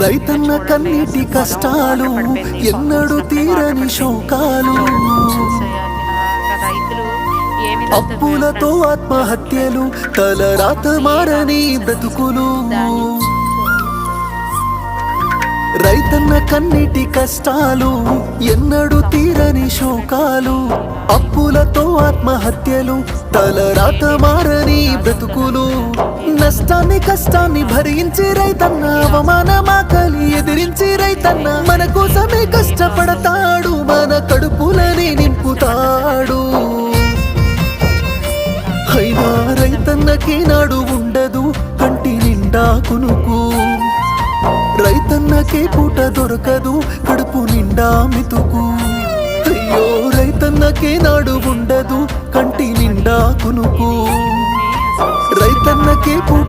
రైతన్న కన్నీటి కష్టాలు ఎన్నడూ తీరని శోకాలు, అప్పులతో ఆత్మహత్యలు, తలరాత మారని బ్రతుకులు. రైతన్న కన్నీటి కష్టాలు ఎన్నడూ తీరని శోకాలు, అప్పులతో ఆత్మహత్యలు, తలరాత మారని బ్రతుకులు. నష్టాన్ని కష్టాన్ని భరించి రైతన్న, అవమానమాకలి ఎదిరించి రైతన్న మన కోసమే కష్టపడతాడు, మన కడుపులని నింపుతాడు. అయినా రైతన్నకి నాడు ఉండదు కంటి నిండా కునుకు, రైతన్నకే పూట దొరకదు కడుపు నిండా మితుకు. అయ్యో రైతన్నకే నాడు ఉండదు కంటి నిండా కునుకు, రైతన్నకే పూట